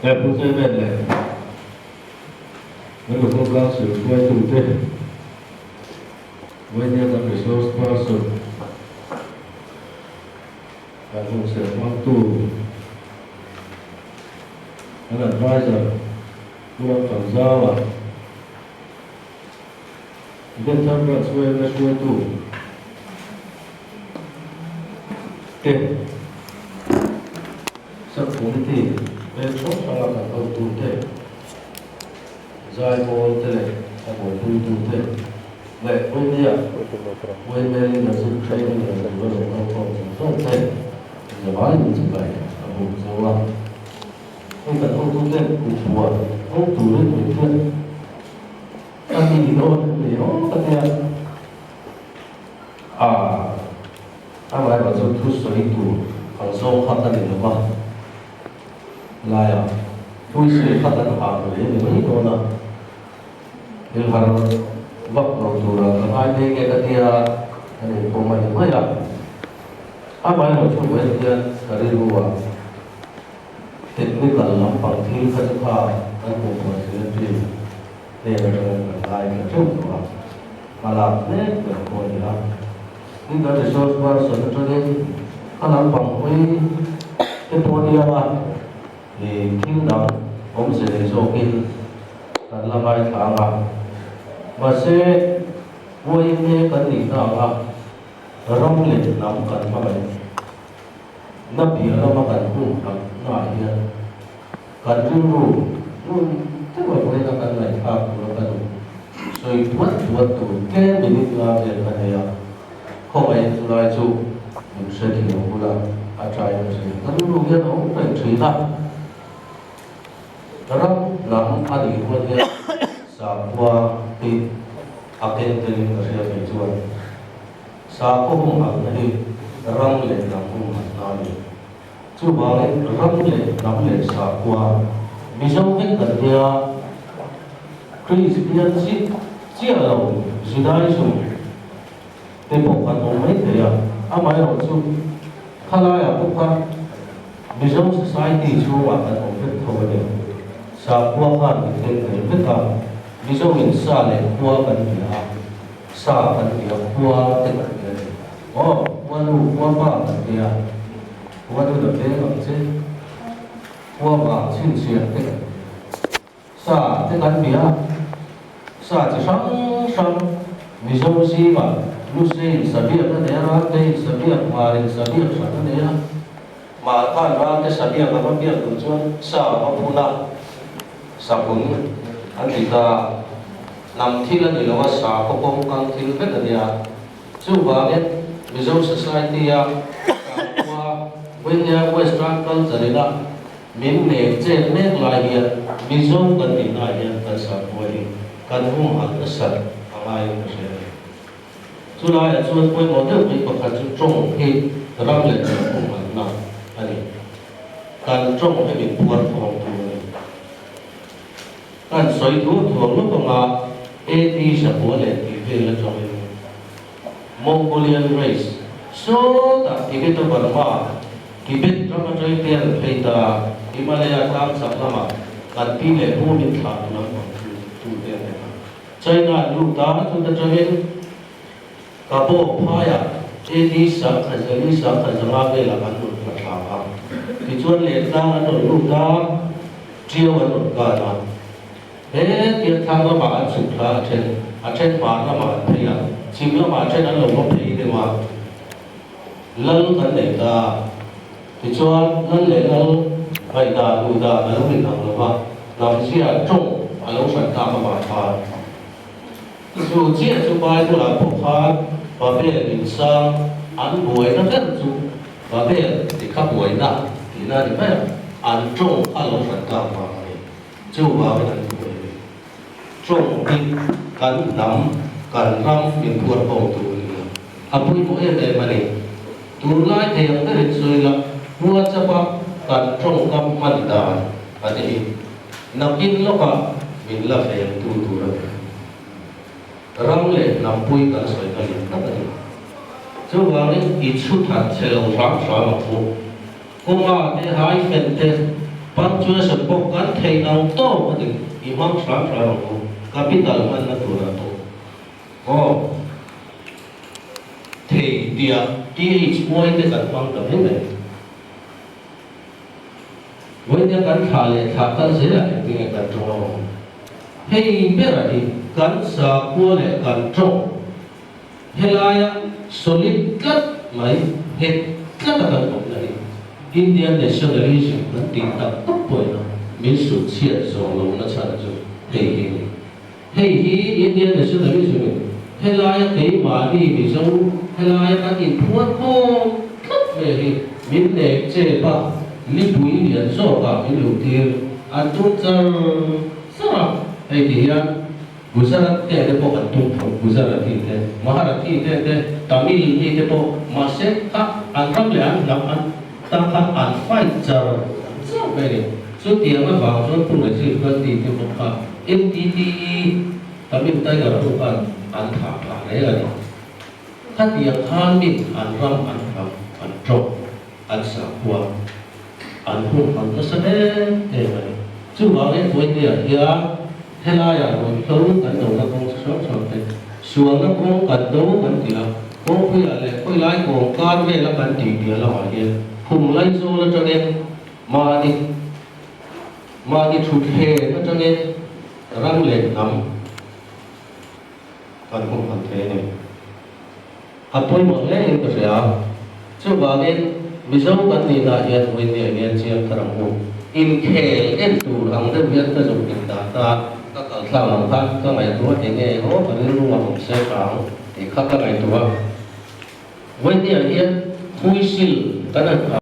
Đẹp cũng chơi bên này. Nó được công lao sử quay tù tê. Với nhau tầm resource person. Và cũng sẽ mang tù. An advisor. Cũng là tổng giao à. Bên tham gia xuôi với xuôi tù. Tê. Sắp cũng thì bên tốt sang là cầu tù tê. Dài mô tê, sang mô tù tê. Vậy với nhau, với bên là sự training là sự vận động không tê. Giờ nói những sự vậy, là một dấu lắm. Không cần không tù tê, cũng buồn, không tù lên một thiên. Ta thì thôi, thì nó tất nhiên. Anh lại bảo cho thu水土很松看到你了吗？来啊，吐水看到你下嚟，你咪呢個啦。你係屈路做啦，咁挨啲嘅嗰啲啊，你講乜嘢呀？啱啱我出門啲嗰啲話，technical 諗法天佢就怕喺部門嗰啲，你係個拉嘅中啊，嘛啦咧就講嘢啦。Ini dari soal sebetulnya kan bang kui kemudian di kingdom om sejokin dan lamai thanga masih kui ni kan di thanga orang le nam kan makan nabi orang makan pun kan naya kan dulu tu boleh kan naik apa kan so buat tu kan ini lah dia kan ya không ai nói chú mình sẽ thì nó cũng là trai nó sẽ nó luôn luôn nó cũng phải truy ra đó là anh đi qua đi sa qua thì aken thì nó sẽ phải chuan sa có không hẳn này răng lệ nằm không hẳn này chú bảo này răng lệ nằm lệ sa qua vì sao cái cần thì Christian chia lâu chỉ đại chúng thì bộ phận của mấy thế à, mấy ông chú, khai là bộ phận, ví dụ society chú mà phận của phật thôi đấy, sa qua phận thì cái phật à, ví dụ mình sa này qua phận thì à, sa phận thì qua cái phận đấy, qua lu qua ba phận thì à, qua lu được cái phận chứ, qua ba chín chia cái, sa cái phận gì à, sa chỉ sáng, ví dụ gì mà lúc sinh sabia cái này ra cái sabia mà sabia sao cái này mà thay ra cái sabia mà biết được chứ sao mà phun ra sao phun anh thì ta làm thi là gì là sao có công năng thi biết là gì à chú bảo biết ví dụ society à qua bên nhà western culture đó mình nề trên nét lại hiện ví dụ cần gì lại hiện cần sao vậy cần không hẳn cái sao lại cái gì chú nói là chú quên một thứ gì còn cần chú trồng thì răng lệ cũng là nào anh cần trồng hay bị buồn phòng thủ cần soi thú thường lúc mà AD sẽ buồn lệ thì về là trồng Mongolian race số ta thì biết tôi còn mà thì biết trong cái chơi tiền thì ta Himalaya tam sắp lắm mà cần tí lệ mua miếng thảo nó tu tiền này chơi là lúc đó chúng ta chơi kapo phaya edi sa khazali sa khazanga ke la kan lu la ha ti chuan le ta an lu ta trio an ka na he ti tha ma ma chu thla a chen ma na ma thia chim la ma chen an lo ma thei de ma lal kan le ta ti chuan lal le lal bai da lu da an lu nang lo ma lam sia chong a lo san ta ma pha chú chia chú bài của là phúc phán và bây giờ mình sang ăn buổi nó rất chú và bây giờ thì các buổi nè thì là thì phải ăn trông ăn lâu phần cao mà chú vào cái ăn buổi trông đi cắn nắm cắn răng mình buồn bầu tụi ăn buổi mỗi ngày mà này tụi lại thì cái lịch sử là mua cho ba cắn trông cắm mặn đà anh ấy nằm in lúc à mình là phải tụi rồi răng lệ nằm bùi cả sợi cái gì tất cả chú bảo này ít chút thật sẽ lâu sáng sáng mà phụ cũng mà cái hai phần thế punctuation book kan thei nang to ati imam sram sram capital man na tu na to oh thei dia th point te kan pang ta he với những cái thà lệ thà căn dễ là những cái căn trâu hay biết là đi căn sa cua lệ căn trâu hay là solid cắt mấy hết cắt là căn trâu này Indian nationalism nó tìm tập tốc bởi nó miễn sự chia rộng lòng nó chẳng được hay Indian nationalism hay là cái mà đi ví dụ hay là cái in thuốc cô cấp về thì miễn lệ chế ba li bui lian zo ka mi lu tir an tu char sara ai ti ya Gujarat te de po an tu Gujarati te Marathi te Tamil te po ma se ka an ram le an lam an ta ka an fai char so very so ti ma ba so tu le si ka ti te po ka NTT Tamil tai ga ru an tha pa le ga ni ka ti khan mi an ram an tro an sa kwa anh hùng anh nó sẽ thế này chú bảo cái tuổi này ya thế là ya rồi tôi cần đầu là con sống sống thế xuống nó con cần đấu cần gì là con bây giờ lại quay lại con can về là cần gì thì là hỏi gì cùng lấy số nó cho nên mà đi chụp hè nó cho nên răng lên nằm anh hùng anh thế này tôi muốn lấy cái gì à chú bảo cái Misal kan tidak yang wini yang siap terangku, inkhel itu orang tu biar terjun data, kakak sama kan, kakak itu ini oh paling rumah sekarang, kakak itu, wini yang huisil karena